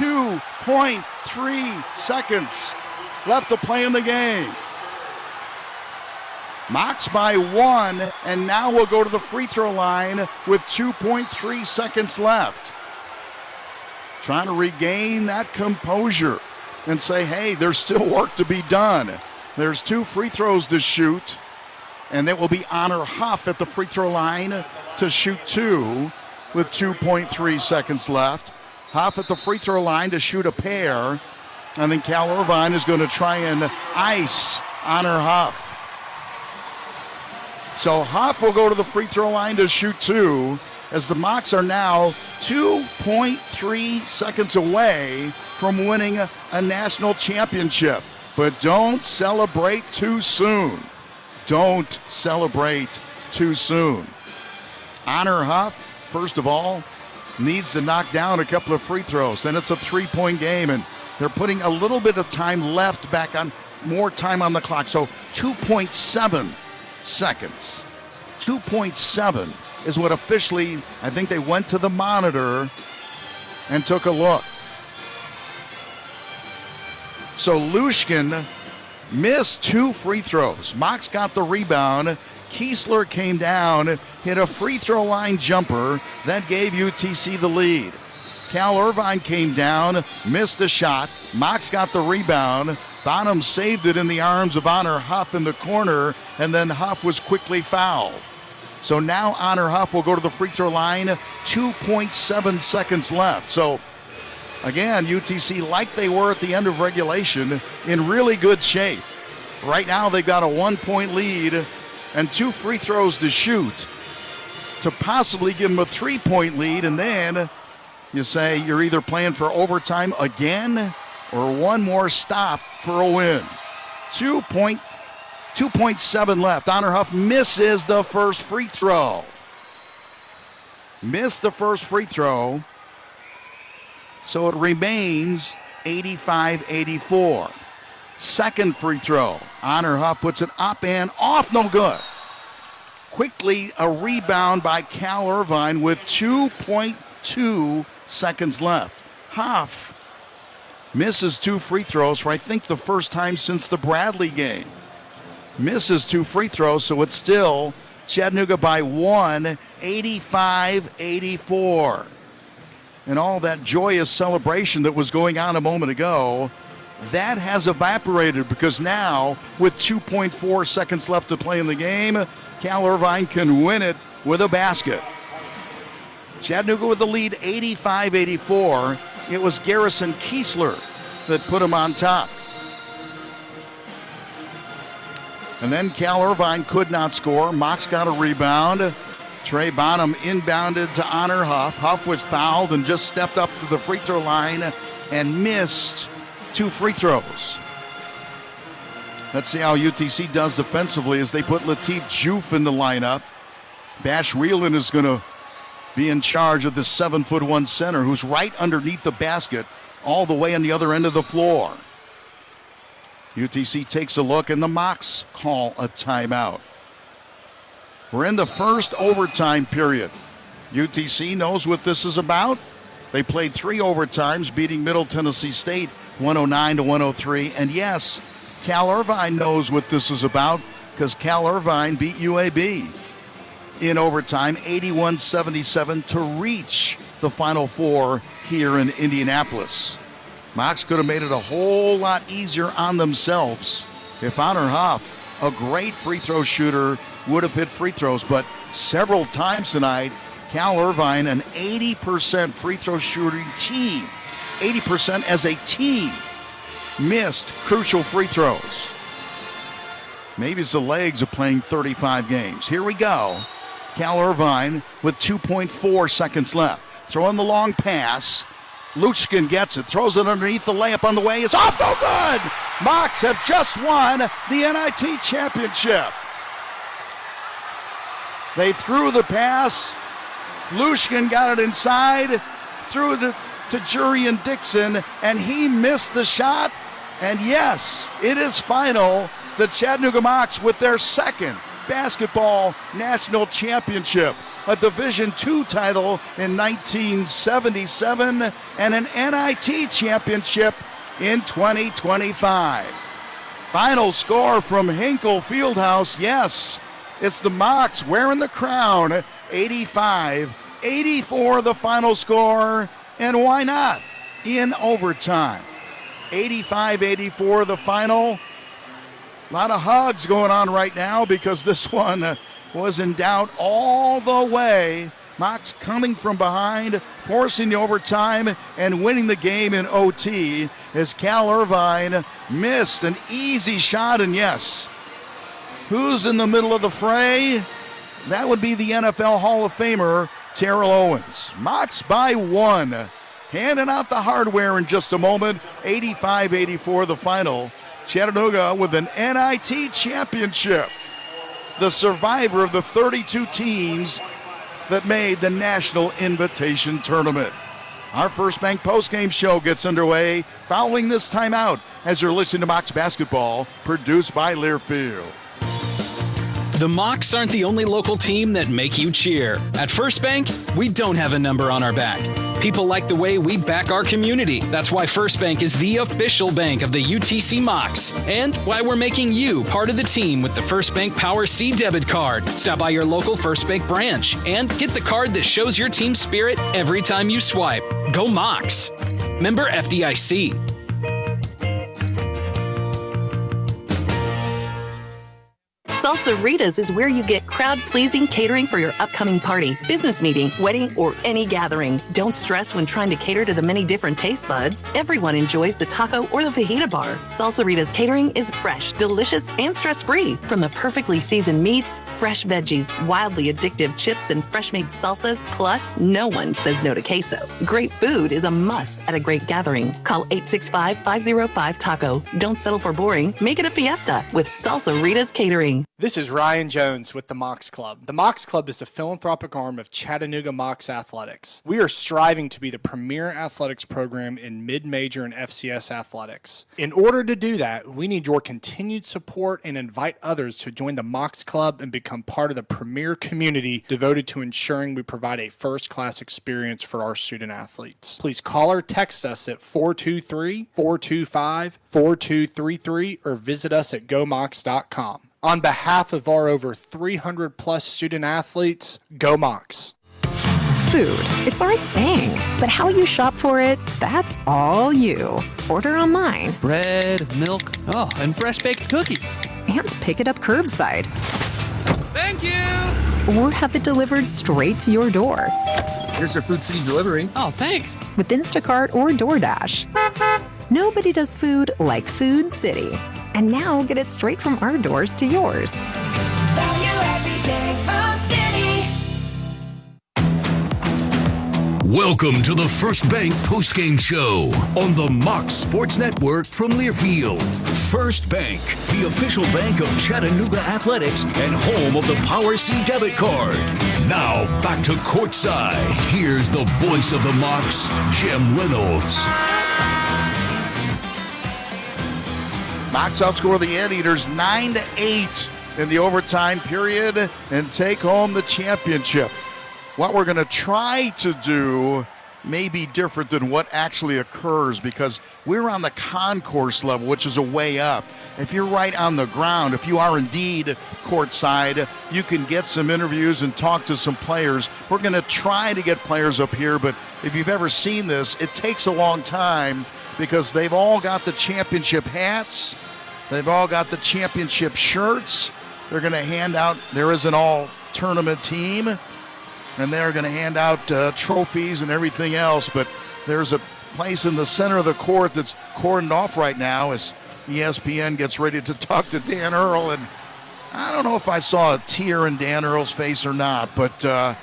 2.3 seconds left to play in the game. Mocs by 1, and now we'll go to the free throw line with 2.3 seconds left. Trying to regain that composure and say, hey, there's still work to be done. There's 2 free throws to shoot, and it will be Honor Huff at the free throw line to shoot 2 with 2.3 seconds left. Huff at the free throw line to shoot a pair, and then Cal Irvine is going to try and ice Honor Huff. So Huff will go to the free throw line to shoot 2, as the Mocs are now 2.3 seconds away from winning a national championship. But don't celebrate too soon. Don't celebrate too soon. Honor Huff, first of all, needs to knock down a couple of free throws. Then it's a 3-point game, and they're putting a little bit of time left back on, more time on the clock. So 2.7 seconds. 2.7 is what officially, I think they went to the monitor and took a look. So Lushkin missed 2 free throws. Mocs got the rebound. Kiesler came down, hit a free throw line jumper that gave UTC the lead. Cal Irvine came down, missed a shot. Mocs got the rebound. Bonham saved it in the arms of Honor Huff in the corner, and then Huff was quickly fouled. So now Honor Huff will go to the free throw line, 2.7 seconds left. So again, UTC, like they were at the end of regulation, in really good shape. Right now they've got a 1-point lead and 2 free throws to shoot to possibly give them a 3-point lead, and then you say you're either playing for overtime again or one more stop for a win. 2.7 left. Honor Huff misses the first free throw. Missed the first free throw. So it remains 85-84. Second free throw. Honor Huff puts it up and off, no good. Quickly a rebound by Cal Irvine with 2.2 seconds left. Huff misses 2 free throws for I think the first time since the Bradley game. Misses 2 free throws, so it's still Chattanooga by 1, 85-84. And all that joyous celebration that was going on a moment ago, that has evaporated, because now with 2.4 seconds left to play in the game, Cal Irvine can win it with a basket. Chattanooga with the lead, 85-84. It was Garrison Kiesler that put him on top. And then Cal Irvine could not score. Mocs got a rebound. Trey Bonham inbounded to Honor Huff. Huff was fouled and just stepped up to the free throw line and missed 2 free throws. Let's see how UTC does defensively as they put Latif Juf in the lineup. Bash Whelan is going to be in charge of the 7'1" center who's right underneath the basket all the way on the other end of the floor. UTC takes a look and the Mocs call a timeout. We're in the first overtime period. UTC knows what this is about. They played 3 overtimes, beating Middle Tennessee State 109-103. And yes, Cal Irvine knows what this is about, because Cal Irvine beat UAB in overtime 81-77 to reach the Final Four here in Indianapolis. Mocs could have made it a whole lot easier on themselves if Honor Huff, a great free throw shooter, would have hit free throws. But several times tonight, Cal Irvine, an 80% free throw shooting team, 80% as a team, missed crucial free throws. Maybe it's the legs of playing 35 games. Here we go. Cal Irvine with 2.4 seconds left. Throwing the long pass. Luchkin gets it, throws it underneath, the layup on the way. It's off, no good! Mocs have just won the NIT championship. They threw the pass. Lushkin got it inside, threw it to Jurian Dixon, and he missed the shot. And yes, it is final. The Chattanooga Mocs with their second basketball national championship. a Division II title in 1977, and an NIT championship in 2025. Final score from Hinkle Fieldhouse, yes, it's the Mocs wearing the crown, 85-84 the final score, and why not? In overtime. 85-84 the final. A lot of hugs going on right now because this one was in doubt all the way. Mocs coming from behind, forcing the overtime, and winning the game in OT as Cal Irvine missed an easy shot. And yes, who's in the middle of the fray? That would be the NFL Hall of Famer, Terrell Owens. Mocs by one. Handing out the hardware in just a moment. 85-84 the final. Chattanooga with an NIT championship. The survivor of the 32 teams that made the National Invitation Tournament. Our First Bank postgame show gets underway following this timeout as you're listening to Mocs basketball, produced by Learfield. The Mocs aren't the only local team that make you cheer. At First Bank, we don't have a number on our back. People like the way we back our community. That's why First Bank is the official bank of the UTC Mocs, and why we're making you part of the team with the First Bank Power C debit card. Stop by your local First Bank branch and get the card that shows your team spirit every time you swipe. Go Mocs. Member FDIC. Salsa-ritas is where you get crowd-pleasing catering for your upcoming party, business meeting, wedding, or any gathering. Don't stress when trying to cater to the many different taste buds. Everyone enjoys the taco or the fajita bar. Salsa-ritas catering is fresh, delicious, and stress-free. From the perfectly seasoned meats, fresh veggies, wildly addictive chips, and fresh-made salsas, plus no one says no to queso. Great food is a must at a great gathering. Call 865-505-TACO. Don't settle for boring. Make it a fiesta with Salsa-ritas Catering. This is Ryan Jones with the Mocs Club. The Mocs Club is a philanthropic arm of Chattanooga Mocs Athletics. We are striving to be the premier athletics program in mid-major and FCS athletics. In order to do that, we need your continued support and invite others to join the Mocs Club and become part of the premier community devoted to ensuring we provide a first-class experience for our student athletes. Please call or text us at 423-425-4233 or visit us at gomocs.com. On behalf of our over 300 plus student athletes, go Mocs. Food, it's our thing. But how you shop for it, that's all you. Order online. Bread, milk, and fresh baked cookies. And pick it up curbside. Thank you! Or have it delivered straight to your door. Here's our Food City delivery. Oh, thanks. With Instacart or DoorDash. Nobody does food like Food City. And now get it straight from our doors to yours. Value every day, Food City. Welcome to the First Bank postgame show on the Mocs Sports Network from Learfield. First Bank, the official bank of Chattanooga Athletics and home of the Power C debit card. Now back to courtside. Here's the voice of the Mocs, Jim Reynolds. Mocs outscore the Anteaters 9-8 in the overtime period and take home the championship. What we're going to try to do may be different than what actually occurs because we're on the concourse level, which is a way up. If you're right on the ground, if you are indeed courtside, you can get some interviews and talk to some players. We're going to try to get players up here, but if you've ever seen this, it takes a long time because they've all got the championship hats. They've all got the championship shirts. They're going to hand out, there is an all-tournament team, and they're going to hand out trophies and everything else. But there's a place in the center of the court that's cordoned off right now as ESPN gets ready to talk to Dan Earl. And I don't know if I saw a tear in Dan Earl's face or not, but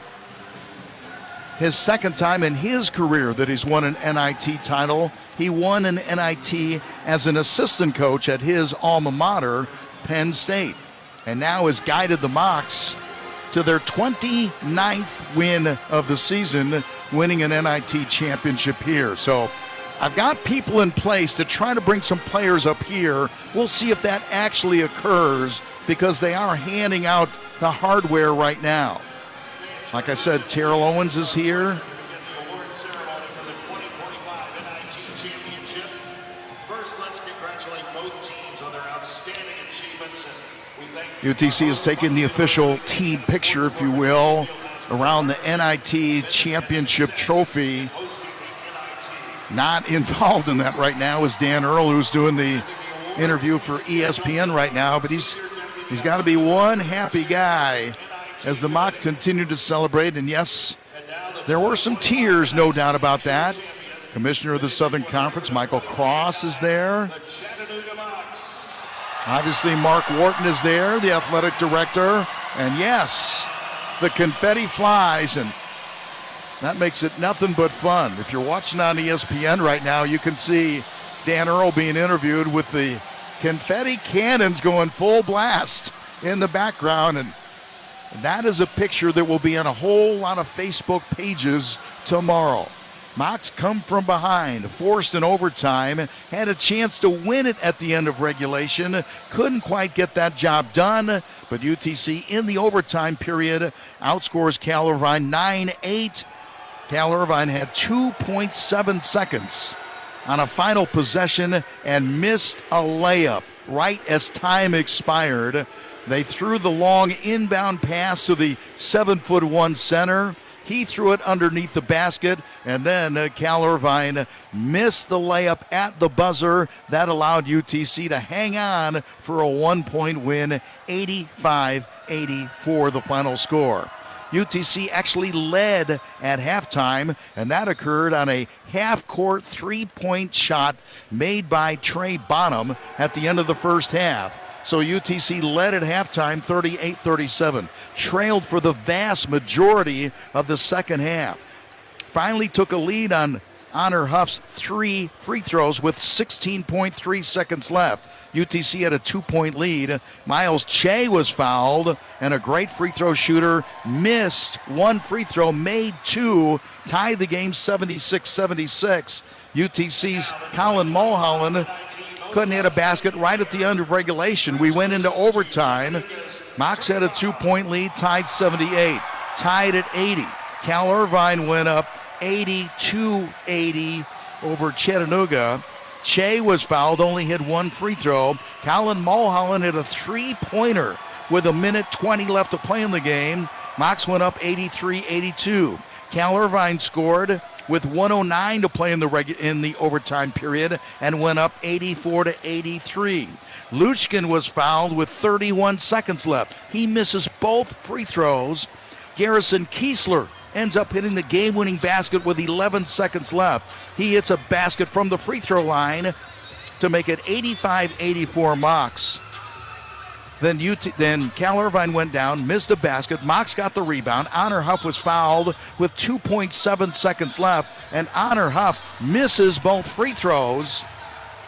his second time in his career that he's won an NIT title. He won an NIT as an assistant coach at his alma mater, Penn State, and now has guided the Mocs to their 29th win of the season, winning an NIT championship here. So I've got people in place to try to bring some players up here. We'll see if that actually occurs because they are handing out the hardware right now. Like I said, Terrell Owens is here. UTC is taking the official team picture, if you will, around the NIT championship trophy. Not involved in that right now is Dan Earl, who's doing the interview for ESPN right now, but he's got to be one happy guy as the Mocs continue to celebrate. And yes, there were some tears, no doubt about that. Commissioner of the Southern Conference, Michael Cross, is there. Obviously, Mark Wharton is there, the athletic director. And yes, the confetti flies, and that makes it nothing but fun. If you're watching on ESPN right now, you can see Dan Earl being interviewed with the confetti cannons going full blast in the background. And that is a picture that will be on a whole lot of Facebook pages tomorrow. Mocs come from behind, forced in overtime, had a chance to win it at the end of regulation, couldn't quite get that job done, but UTC in the overtime period outscores Cal Irvine 9-8. Cal Irvine had 2.7 seconds on a final possession and missed a layup right as time expired. They threw the long inbound pass to the 7'1" center. He threw it underneath the basket, and then Cal Irvine missed the layup at the buzzer. That allowed UTC to hang on for a 1-point win, 85-84 the final score. UTC actually led at halftime, and that occurred on a half-court three-point shot made by Trey Bonham at the end of the first half. So UTC led at halftime 38-37, trailed for the vast majority of the second half. Finally took a lead on Honor Huff's 3 free throws with 16.3 seconds left. UTC had a 2-point lead. Miles Che was fouled, and a great free throw shooter missed 1 free throw, made 2, tied the game 76-76. UTC's Colin Mulholland couldn't hit a basket right at the end of regulation. We went into overtime. Mocs had a 2-point lead, tied 78, tied at 80. Cal Irvine went up 82-80 over Chattanooga. Che was fouled, only hit 1 free throw. Colin Mulholland hit a 3-pointer with 1:20 left to play in the game. Mocs went up 83-82. Cal Irvine scored with 1:09 to play in the overtime period and went up 84-83. Luchkin was fouled with 31 seconds left. He misses both free throws. Garrison Kiesler ends up hitting the game-winning basket with 11 seconds left. He hits a basket from the free throw line to make it 85-84 Mocs. Then Cal Irvine went down, missed a basket. Mocs got the rebound. Honor Huff was fouled with 2.7 seconds left, and Honor Huff misses both free throws.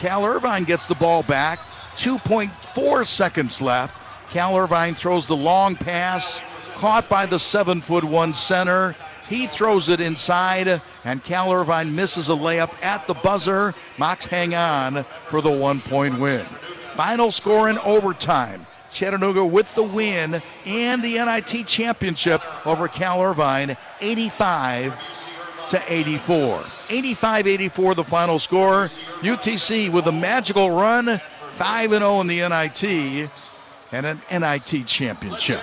Cal Irvine gets the ball back, 2.4 seconds left. Cal Irvine throws the long pass, caught by the 7'1" center. He throws it inside, and Cal Irvine misses a layup at the buzzer. Mocs hang on for the 1-point win. Final score in overtime. Chattanooga with the win and the NIT championship over Cal Irvine, 85-84. 85-84 the final score. UTC with a magical run, 5-0 in the NIT and an NIT championship.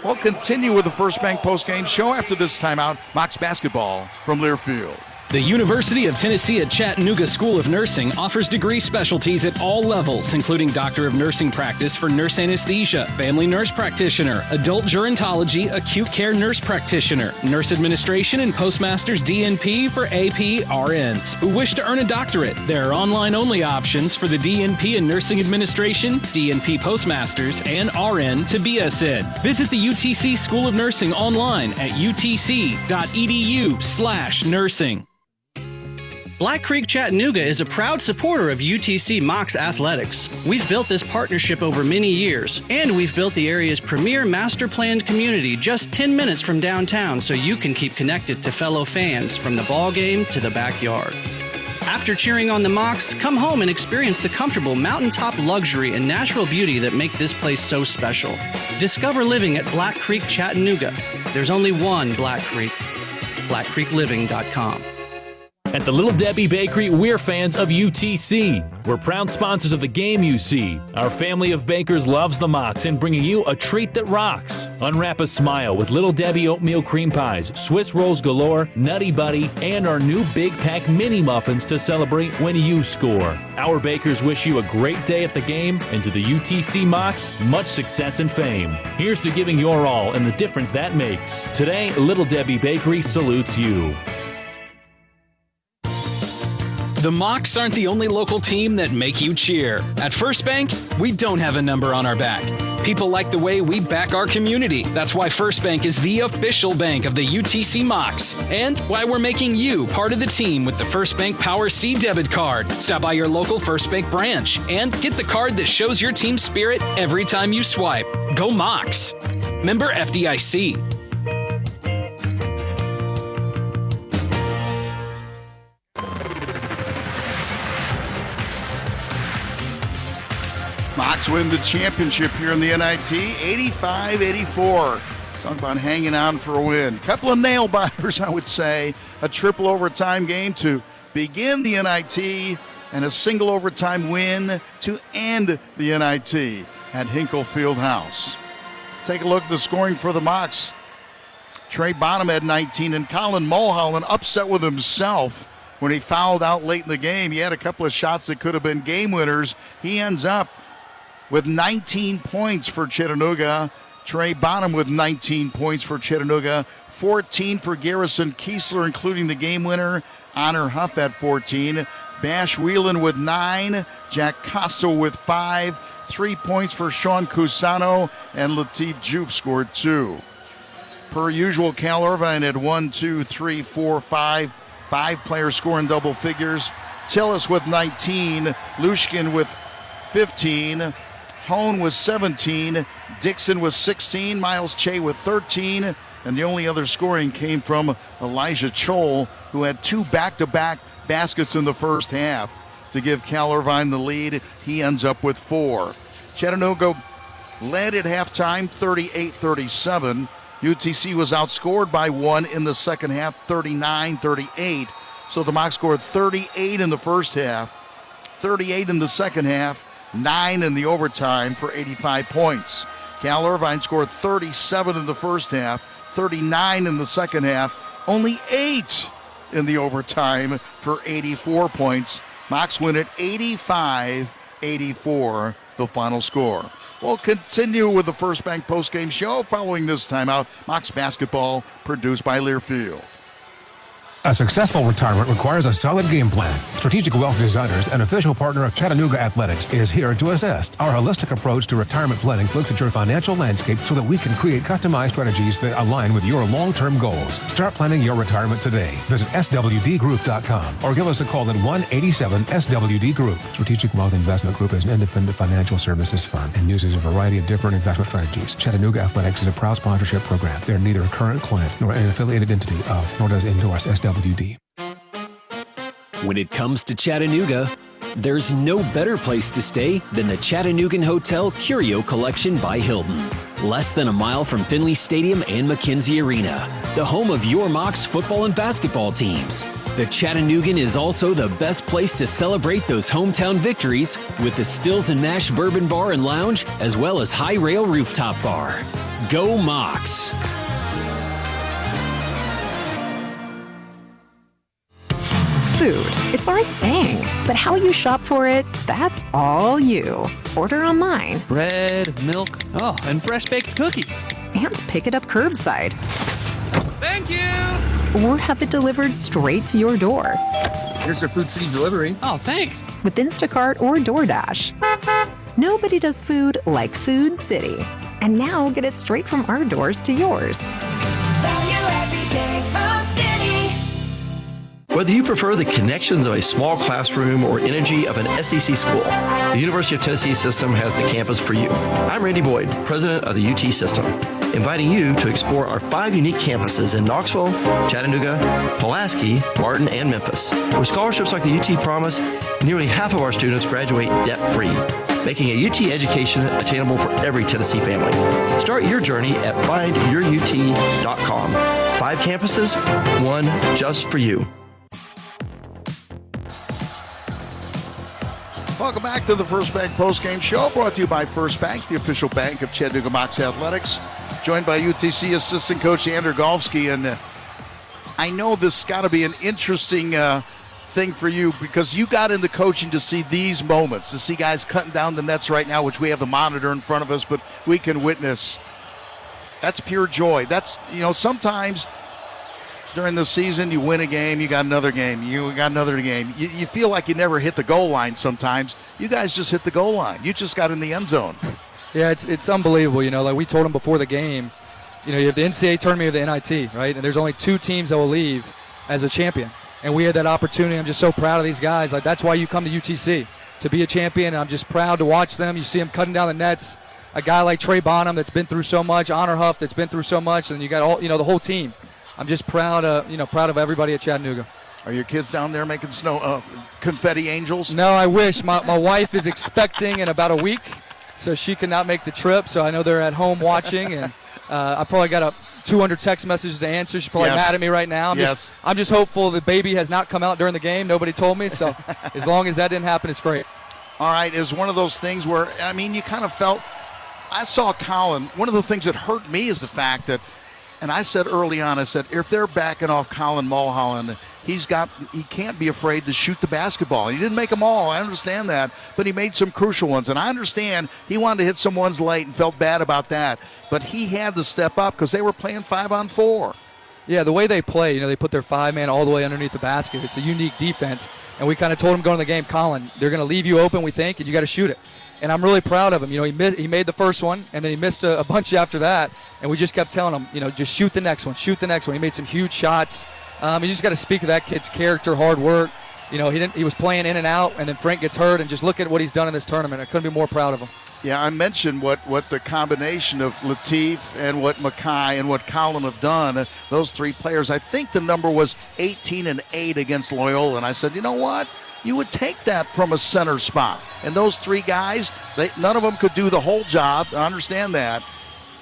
We'll continue with the First Bank postgame show after this timeout. Mocs basketball from Learfield. The University of Tennessee at Chattanooga School of Nursing offers degree specialties at all levels, including Doctor of Nursing practice for nurse anesthesia, family nurse practitioner, adult gerontology, acute care nurse practitioner, nurse administration, and postmaster's DNP for AP RNs who wish to earn a doctorate. There are online-only options for the DNP in nursing administration, DNP postmasters, and RN to BSN. Visit the UTC School of Nursing online at utc.edu/nursing. Black Creek Chattanooga is a proud supporter of UTC Mocs athletics. We've built this partnership over many years, and we've built the area's premier master-planned community just 10 minutes from downtown so you can keep connected to fellow fans from the ball game to the backyard. After cheering on the Mocs, come home and experience the comfortable mountaintop luxury and natural beauty that make this place so special. Discover living at Black Creek Chattanooga. There's only one Black Creek. BlackCreekLiving.com. At the Little Debbie Bakery, we're fans of UTC. We're proud sponsors of the game you see. Our family of bakers loves the Mocs and bringing you a treat that rocks. Unwrap a smile with Little Debbie oatmeal cream pies, Swiss rolls galore, Nutty Buddy, and our new Big Pack mini muffins to celebrate when you score. Our bakers wish you a great day at the game, and to the UTC Mocs, much success and fame. Here's to giving your all and the difference that makes. Today, Little Debbie Bakery salutes you. The Mocs aren't the only local team that make you cheer. At First Bank, we don't have a number on our back. People like the way we back our community. That's why First Bank is the official bank of the UTC Mocs, and why we're making you part of the team with the First Bank Power C debit card. Stop by your local First Bank branch and get the card that shows your team spirit every time you swipe. Go Mocs. Member FDIC. Mocs win the championship here in the NIT, 85-84. Talk about hanging on for a win. Couple of nail-biters, I would say. A triple overtime game to begin the NIT and a single overtime win to end the NIT at Hinkle Fieldhouse. Take a look at the scoring for the Mocs. Trey Bonham had 19, and Colin Mulholland upset with himself when he fouled out late in the game. He had a couple of shots that could have been game winners. He ends up with 19 points for Chattanooga. Trey Bonham with 19 points for Chattanooga. 14 for Garrison Kiesler, including the game winner. Honor Huff at 14. Bash Whelan with 9. Jack Costo with 5. 3 points for Sean Cusano. And Latif Juve scored 2. Per usual, Cal Irvine had 1, 2, 3, 4, 5. 5 players scoring double figures. Tillis with 19. Lushkin with 15. Hone was 17, Dixon was 16, Miles Che with 13, and the only other scoring came from Elijah Chol, who had 2 back-to-back baskets in the first half to give Cal Irvine the lead. He ends up with 4. Chattanooga led at halftime, 38-37. UTC was outscored by 1 in the second half, 39-38. So the Mocs scored 38 in the first half, 38 in the second half, 9 in the overtime for 85 points. Cal Irvine scored 37 in the first half, 39 in the second half, only 8 in the overtime for 84 points. Mocs win at 85-84, the final score. We'll continue with the First Bank postgame show following this timeout. Mocs basketball produced by Learfield. A successful retirement requires a solid game plan. Strategic Wealth Designers, an official partner of Chattanooga Athletics, is here to assist. Our holistic approach to retirement planning looks at your financial landscape so that we can create customized strategies that align with your long-term goals. Start planning your retirement today. Visit swdgroup.com or give us a call at 1-87-SWD-GROUP. Strategic Wealth Investment Group is an independent financial services firm and uses a variety of different investment strategies. Chattanooga Athletics is a proud sponsorship program. They're neither a current client nor an affiliated entity of, nor does endorse SWD. When it comes to Chattanooga, there's no better place to stay than the Chattanoogan Hotel Curio Collection by Hilton. Less than a mile from Finley Stadium and McKenzie Arena, the home of your Mocs football and basketball teams. The Chattanoogan is also the best place to celebrate those hometown victories with the Stills and Mash Bourbon Bar and Lounge, as well as High Rail Rooftop Bar. Go Mocs! Food, it's our thing. But how you shop for it, that's all you. Order online. Bread, milk, and fresh baked cookies. And pick it up curbside. Thank you! Or have it delivered straight to your door. Here's our Food City delivery. Oh, thanks. With Instacart or DoorDash. Nobody does food like Food City. And now get it straight from our doors to yours. Value every day, Food City. Whether you prefer the connections of a small classroom or energy of an SEC school, the University of Tennessee system has the campus for you. I'm Randy Boyd, president of the UT system, inviting you to explore our 5 unique campuses in Knoxville, Chattanooga, Pulaski, Martin, and Memphis. With scholarships like the UT Promise, nearly half of our students graduate debt-free. making a UT education attainable for every Tennessee family. Start your journey at findyourut.com. 5 campuses, one just for you. Welcome back to the First Bank Postgame Show, brought to you by First Bank, the official bank of Chattanooga Mocs Athletics. Joined by UTC assistant coach Andrew Golfsky, and I know this got to be an interesting thing for you because you got into coaching to see these moments, to see guys cutting down the nets right now, which we have the monitor in front of us, but we can witness. That's pure joy. That's, sometimes during the season you win a game, you got another game, you got another game. You feel like you never hit the goal line sometimes. You guys just hit the goal line. You just got in the end zone. Yeah, it's unbelievable. Like we told them before the game, you have the NCAA tournament, you have the NIT, right? And there's only 2 teams that will leave as a champion. And we had that opportunity. I'm just so proud of these guys. Like, that's why you come to UTC, to be a champion. And I'm just proud to watch them. You see them cutting down the nets. A guy like Trey Bonham that's been through so much, Honor Huff that's been through so much, and you got all, the whole team. I'm just proud of everybody at Chattanooga. Are your kids down there making confetti angels? No, I wish. My wife is expecting in about a week, so she cannot make the trip. So I know they're at home watching, and I probably got 200 text messages to answer. She's probably mad at me right now. I'm just hopeful the baby has not come out during the game. Nobody told me, so as long as that didn't happen, it's great. All right, it was one of those things where, you kind of felt, I saw Colin, one of the things that hurt me is the fact that, and I said early on, I said, if they're backing off Colin Mulholland, he can't be afraid to shoot the basketball. He didn't make them all, I understand that, but he made some crucial ones. And I understand he wanted to hit some ones late and felt bad about that. But he had to step up because they were playing 5-on-4. Yeah, the way they play, they put their 5-man all the way underneath the basket. It's a unique defense. And we kind of told him going to the game, Colin, they're going to leave you open, we think, and you got to shoot it. And I'm really proud of him. He made the first one, and then he missed a bunch after that. And we just kept telling him, just shoot the next one, shoot the next one. He made some huge shots. You just got to speak of that kid's character, hard work. He was playing in and out, and then Frank gets hurt, and just look at what he's done in this tournament. I couldn't be more proud of him. Yeah, I mentioned what the combination of Latif and what Mackay and what Colin have done, those 3 players. I think the number was 18-8 against Loyola, and I said, you know what? You would take that from a center spot. And those 3 guys, none of them could do the whole job. I understand that.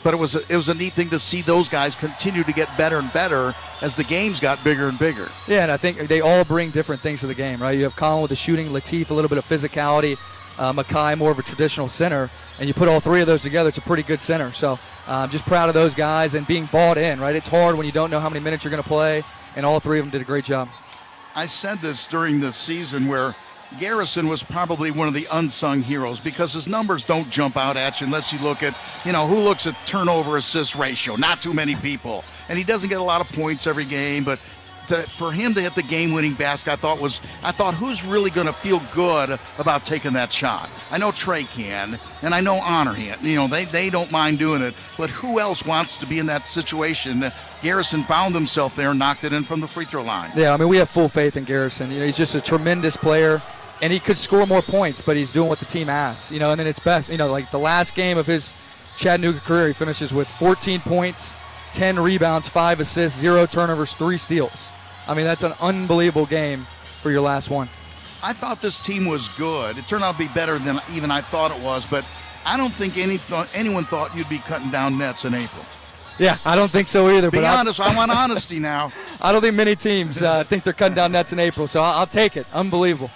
But it was a neat thing to see those guys continue to get better and better as the games got bigger and bigger. Yeah, and I think they all bring different things to the game, right? You have Colin with the shooting, Latif a little bit of physicality, Mackay more of a traditional center, and you put all 3 of those together, it's a pretty good center. So I'm just proud of those guys and being bought in, right? It's hard when you don't know how many minutes you're going to play, and all 3 of them did a great job. I said this during the season where Garrison was probably one of the unsung heroes because his numbers don't jump out at you unless you look at, who looks at turnover assist ratio. Not too many people. And he doesn't get a lot of points every game, but for him to hit the game-winning basket, I thought who's really going to feel good about taking that shot? I know Trey can, and I know Honor can. They don't mind doing it, but who else wants to be in that situation? Garrison found himself there and knocked it in from the free throw line. Yeah, we have full faith in Garrison. He's just a tremendous player, and he could score more points, but he's doing what the team asks. And then it's best. Like the last game of his Chattanooga career, he finishes with 14 points, 10 rebounds, 5 assists, 0 turnovers, 3 steals. That's an unbelievable game for your last one. I thought this team was good. It turned out to be better than even I thought it was, but I don't think anyone thought you'd be cutting down nets in April. Yeah, I don't think so either. Be honest, I want honesty now. I don't think many teams think they're cutting down nets in April, so I'll take it. Unbelievable.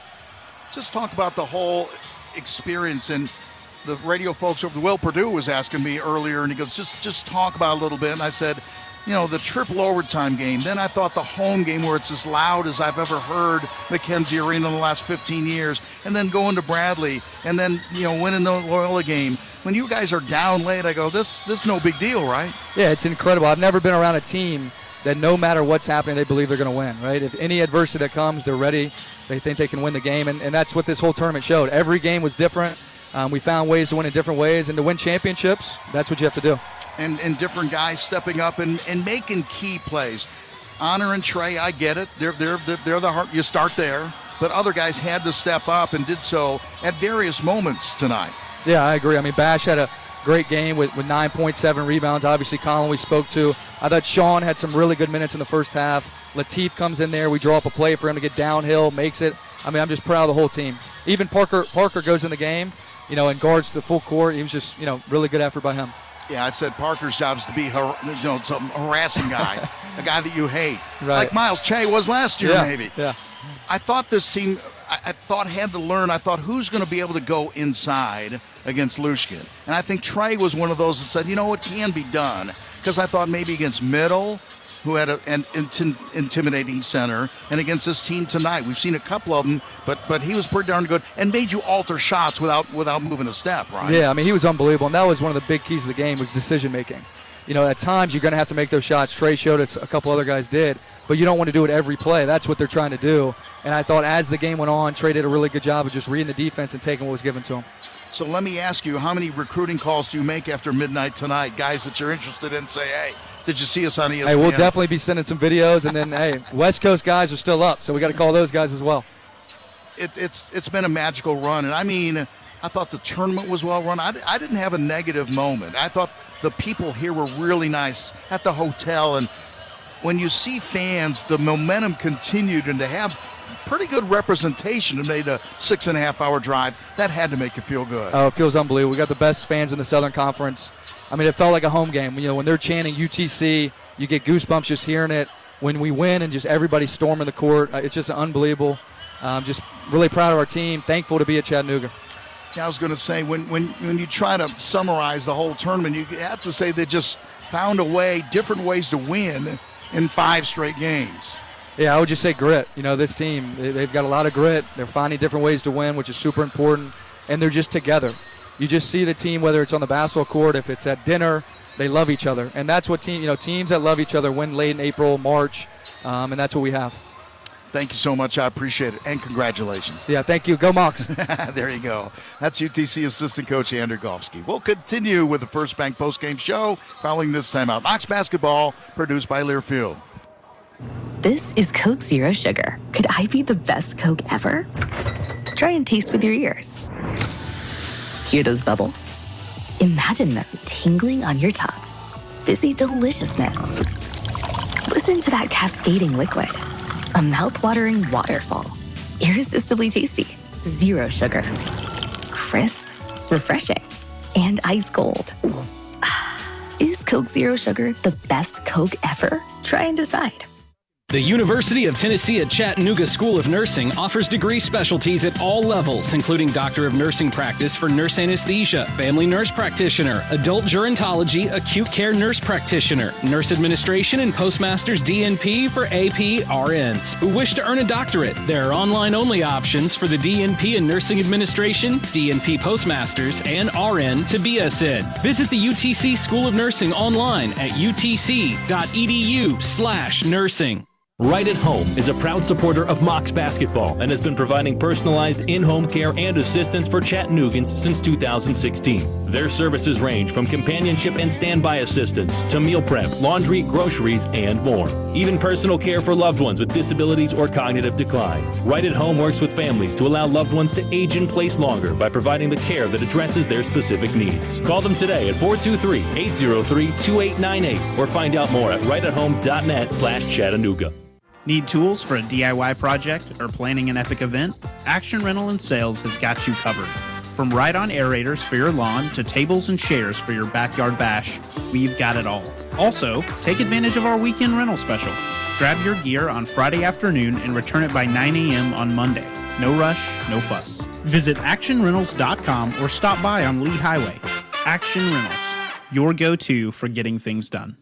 Just talk about the whole experience, and the radio folks over Will Purdue was asking me earlier, and he goes, just talk about it a little bit. And I said, the triple overtime game. Then I thought the home game where it's as loud as I've ever heard McKenzie Arena in the last 15 years. And then going to Bradley and then, winning the Loyola game. When you guys are down late, I go, this is no big deal, right? Yeah, it's incredible. I've never been around a team that no matter what's happening, they believe they're going to win, right? If any adversity that comes, they're ready. They think they can win the game. And that's what this whole tournament showed. Every game was different. We found ways to win in different ways. And to win championships, that's what you have to do. And different guys stepping up and making key plays. Honor and Trey, I get it. They're the heart. You start there. But other guys had to step up and did so at various moments tonight. Yeah, I agree. Bash had a great game with 9.7 rebounds. Obviously, Colin we spoke to. I thought Sean had some really good minutes in the first half. Latif comes in there. We draw up a play for him to get downhill, makes it. I'm just proud of the whole team. Even Parker goes in the game. in guards to the full court. He was just, really good effort by him. Yeah, I said Parker's job is to be some harassing guy, a guy that you hate, like Miles Che was last year, maybe. Yeah. I thought this team, I thought had to learn. I thought who's going to be able to go inside against Lushkin, and I think Trey was one of those that said, it can be done, because I thought maybe against Middle, who had an intimidating center, and against this team tonight, we've seen a couple of them, but he was pretty darn good and made you alter shots without moving a step, right? Yeah, he was unbelievable, and that was one of the big keys of the game was decision making. At times you're going to have to make those shots. Trey showed us, a couple other guys did, but you don't want to do it every play. That's what they're trying to do, and I thought as the game went on, Trey did a really good job of just reading the defense and taking what was given to him. So let me ask you, how many recruiting calls do you make after midnight tonight? Guys that you're interested in say, hey, did you see us on ESPN? Hey, we'll definitely be sending some videos, and then, hey, West Coast guys are still up, so we got to call those guys as well. It's been a magical run, and I thought the tournament was well run. I didn't have a negative moment. I thought the people here were really nice at the hotel, and when you see fans, the momentum continued, and to have pretty good representation and made a 6.5-hour drive, that had to make you feel good. Oh, it feels unbelievable. We got the best fans in the Southern Conference. It felt like a home game. When they're chanting UTC, you get goosebumps just hearing it. When we win and just everybody storming the court, it's just unbelievable. Just really proud of our team. Thankful to be at Chattanooga. Yeah, I was going to say, when you try to summarize the whole tournament, you have to say they just found a way, different ways to win in 5 straight games. Yeah, I would just say grit. This team, they've got a lot of grit. They're finding different ways to win, which is super important, and they're just together. You just see the team, whether it's on the basketball court, if it's at dinner, they love each other. And that's what teams that love each other win late in April, March, and that's what we have. Thank you so much. I appreciate it, and congratulations. Yeah, thank you. Go Mocs. There you go. That's UTC assistant coach Andrew Golfsky. We'll continue with the First Bank postgame show following this timeout. Mocs basketball produced by Learfield. This is Coke Zero Sugar. Could I be the best Coke ever? Try and taste with your ears. Hear those bubbles? Imagine them tingling on your tongue. Fizzy deliciousness. Listen to that cascading liquid. A mouth-watering waterfall. Irresistibly tasty. Zero sugar. Crisp, refreshing, and ice cold. Is Coke Zero Sugar the best Coke ever? Try and decide. The University of Tennessee at Chattanooga School of Nursing offers degree specialties at all levels, including Doctor of Nursing practice for nurse anesthesia, family nurse practitioner, adult gerontology, acute care nurse practitioner, nurse administration, and postmaster's DNP for AP RNs who wish to earn a doctorate. There are online-only options for the DNP in nursing administration, DNP postmasters, and RN to BSN. Visit the UTC School of Nursing online at utc.edu/nursing. Right at Home is a proud supporter of Mocs basketball and has been providing personalized in-home care and assistance for Chattanoogans since 2016. Their services range from companionship and standby assistance to meal prep, laundry, groceries, and more. Even personal care for loved ones with disabilities or cognitive decline. Right at Home works with families to allow loved ones to age in place longer by providing the care that addresses their specific needs. Call them today at 423-803-2898 or find out more at rightathome.net/Chattanooga. Need tools for a DIY project or planning an epic event? Action Rental and Sales has got you covered. From ride-on aerators for your lawn to tables and chairs for your backyard bash, we've got it all. Also, take advantage of our weekend rental special. Grab your gear on Friday afternoon and return it by 9 a.m. on Monday. No rush, no fuss. Visit actionrentals.com or stop by on Lee Highway. Action Rentals, your go-to for getting things done.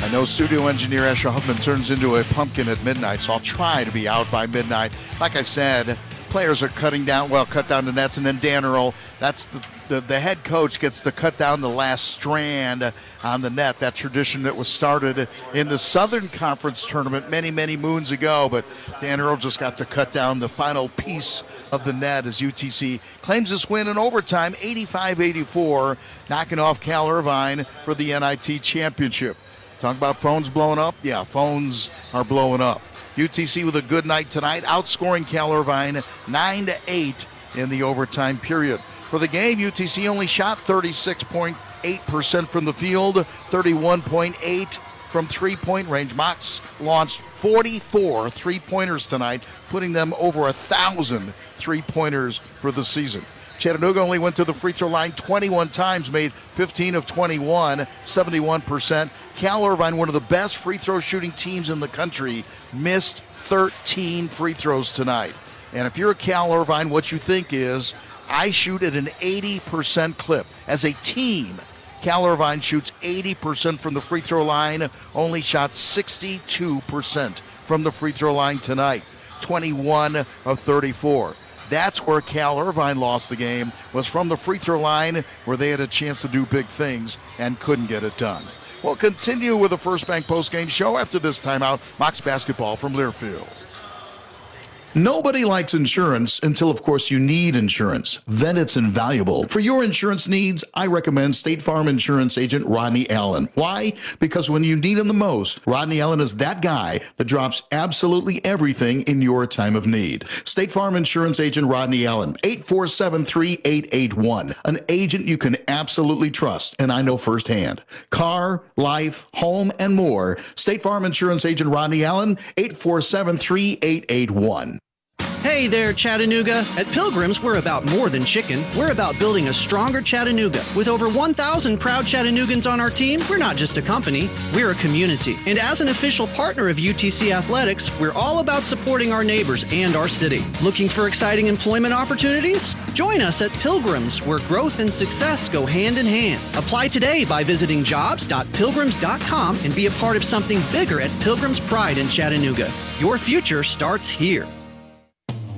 I know studio engineer Asher Hubman turns into a pumpkin at midnight, so I'll try to be out by midnight. Like I said, players are cut down the nets, and then Dan Earl, that's the head coach, gets to cut down the last strand on the net, that tradition that was started in the Southern Conference tournament many, many moons ago. But Dan Earl just got to cut down the final piece of the net as UTC claims this win in overtime, 85-84, knocking off Cal Irvine for the NIT championship. Talk about phones blowing up? Yeah, phones are blowing up. UTC with a good night tonight, outscoring Cal Irvine 9-8 in the overtime period. For the game, UTC only shot 36.8% from the field, 31.8% from three-point range. Mocs launched 44 three-pointers tonight, putting them over 1,000 three-pointers for the season. Chattanooga only went to the free throw line 21 times, made 15 of 21, 71%. Cal Irvine, one of the best free throw shooting teams in the country, missed 13 free throws tonight. And if you're a Cal Irvine, what you think is, I shoot at an 80% clip. As a team, Cal Irvine shoots 80% from the free throw line, only shot 62% from the free throw line tonight, 21 of 34. That's where Cal Irvine lost the game, was from the free throw line, where they had a chance to do big things and couldn't get it done. We'll continue with the First Bank postgame show after this timeout. Mocs basketball from Learfield. Nobody likes insurance until, of course, you need insurance. Then it's invaluable. For your insurance needs, I recommend State Farm Insurance Agent Rodney Allen. Why? Because when you need him the most, Rodney Allen is that guy that drops absolutely everything in your time of need. State Farm Insurance Agent Rodney Allen, 847-3881. An agent you can absolutely trust, and I know firsthand. Car, life, home, and more. State Farm Insurance Agent Rodney Allen, 847-3881. Hey there, Chattanooga. At Pilgrims, we're about more than chicken. We're about building a stronger Chattanooga. With over 1,000 proud Chattanoogans on our team, we're not just a company, we're a community. And as an official partner of UTC Athletics, we're all about supporting our neighbors and our city. Looking for exciting employment opportunities? Join us at Pilgrims, where growth and success go hand in hand. Apply today by visiting jobs.pilgrims.com and be a part of something bigger at Pilgrims Pride in Chattanooga. Your future starts here.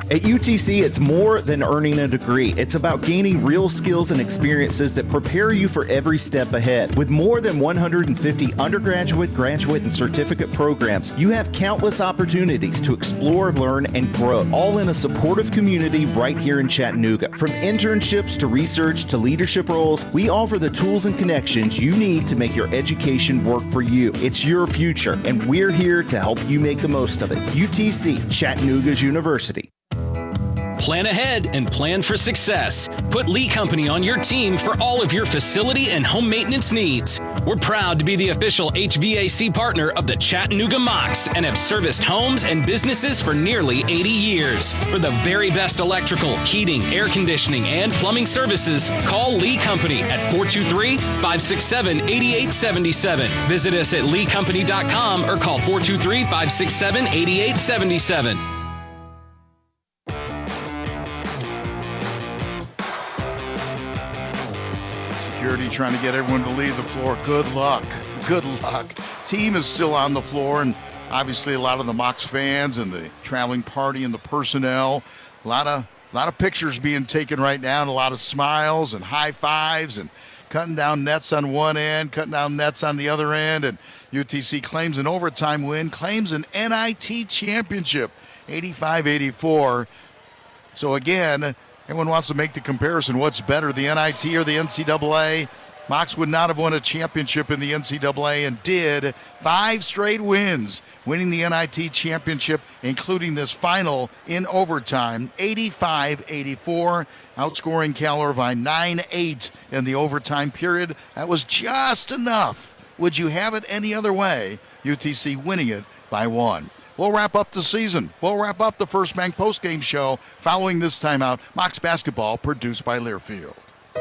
At UTC, it's more than earning a degree. It's about gaining real skills and experiences that prepare you for every step ahead. With more than 150 undergraduate, graduate, and certificate programs, you have countless opportunities to explore, learn, and grow, all in a supportive community right here in Chattanooga. From internships to research to leadership roles, we offer the tools and connections you need to make your education work for you. It's your future, and we're here to help you make the most of it. UTC, Chattanooga's University. Plan ahead and plan for success. Put Lee Company on your team for all of your facility and home maintenance needs. We're proud to be the official HVAC partner of the Chattanooga Mocs and have serviced homes and businesses for nearly 80 years. For the very best electrical, heating, air conditioning, and plumbing services, call Lee Company at 423-567-8877. Visit us at leecompany.com or call 423-567-8877. Security trying to get everyone to leave the floor. Good luck. Good luck. Team is still on the floor, and obviously a lot of the Mocs fans and the traveling party and the personnel. A lot of pictures being taken right now, and a lot of smiles and high fives and cutting down nets on one end, cutting down nets on the other end. And UTC claims an overtime win, claims an NIT championship, 85-84. So again, everyone wants to make the comparison. What's better, the NIT or the NCAA? Mocs would not have won a championship in the NCAA and did. 5 straight wins, winning the NIT championship, including this final in overtime, 85-84, outscoring Cal Irvine 9-8 in the overtime period. That was just enough. Would you have it any other way? UTC winning it by 1. We'll wrap up the season. We'll wrap up the First Bank postgame show following this timeout. Mocs basketball produced by Learfield.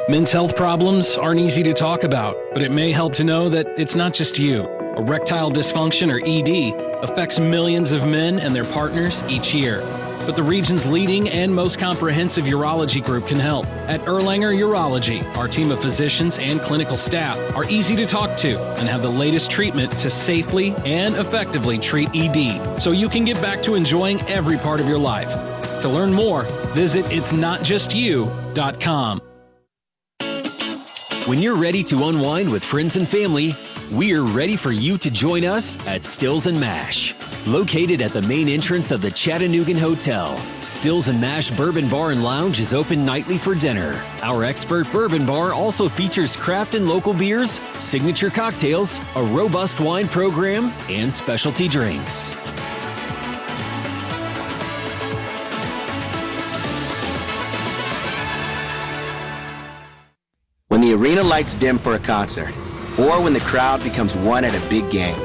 Men's health problems aren't easy to talk about, but it may help to know that it's not just you. Erectile dysfunction, or ED, affects millions of men and their partners each year. But the region's leading and most comprehensive urology group can help. At Erlanger Urology, our team of physicians and clinical staff are easy to talk to and have the latest treatment to safely and effectively treat ED, so you can get back to enjoying every part of your life. To learn more, visit itsnotjustyou.com. When you're ready to unwind with friends and family, we're ready for you to join us at Stills and Mash. Located at the main entrance of the Chattanooga Hotel, Stills and Mash Bourbon Bar and Lounge is open nightly for dinner. Our expert bourbon bar also features craft and local beers, signature cocktails, a robust wine program, and specialty drinks. When the arena lights dim for a concert, or when the crowd becomes one at a big game,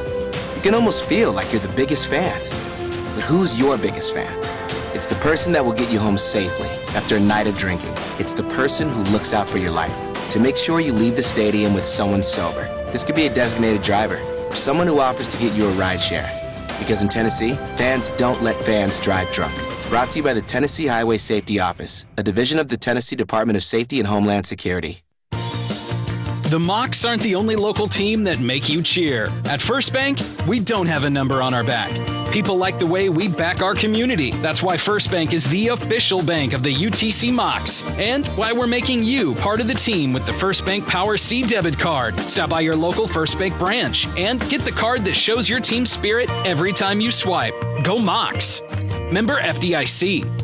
You can almost feel like you're the biggest fan. But who's your biggest fan? It's the person that will get you home safely after a night of drinking. It's the person who looks out for your life to make sure you leave the stadium with someone sober. This could be a designated driver or someone who offers to get you a ride share. Because in Tennessee, fans don't let fans drive drunk. Brought to you by the Tennessee Highway Safety Office, a division of the Tennessee Department of Safety and Homeland Security. The Mocs aren't the only local team that make you cheer. At First Bank, we don't have a number on our back. People like the way we back our community. That's why First Bank is the official bank of the UTC Mocs. And why we're making you part of the team with the First Bank Power C debit card. Stop by your local First Bank branch and get the card that shows your team's spirit every time you swipe. Go Mocs. Member FDIC.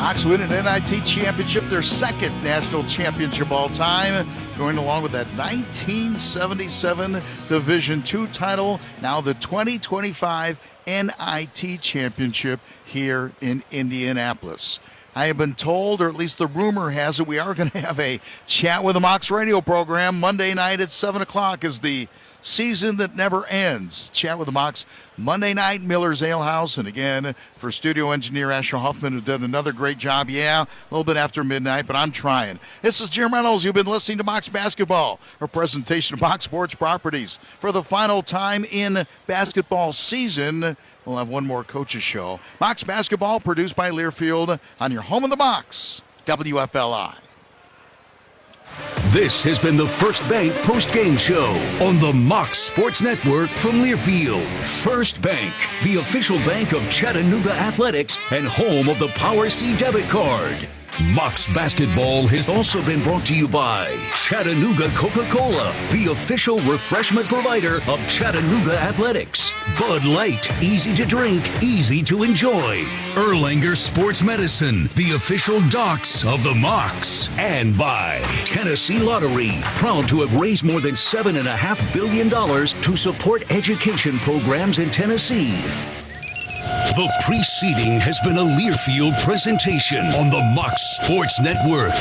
Mocs win an NIT championship, their second national championship all time, going along with that 1977 Division II title, now the 2025 NIT championship here in Indianapolis. I have been told, or at least the rumor has it, we are going to have a Chat with the Mocs radio program Monday night at 7 o'clock as the season that never ends. Chat with the Mocs Monday night, Miller's Ale House. And again, for studio engineer Asher Huffman, who did another great job. Yeah, a little bit after midnight, but I'm trying. This is Jim Reynolds. You've been listening to Mocs Basketball, a presentation of Mocs Sports Properties. For the final time in basketball season, we'll have one more coach's show. Mocs Basketball, produced by Learfield, on your home of the Mocs, WFLI. This has been the First Bank Post-Game Show on the Mocs Sports Network from Learfield. First Bank, the official bank of Chattanooga Athletics and home of the Power C debit card. Mocs Basketball has also been brought to you by Chattanooga Coca-Cola, the official refreshment provider of Chattanooga Athletics. Bud Light, easy to drink, easy to enjoy. Erlanger Sports Medicine, the official docs of the Mocs. And by Tennessee Lottery, proud to have raised more than $7.5 billion to support education programs in Tennessee. The preceding has been a Learfield presentation on the Mocs Sports Network.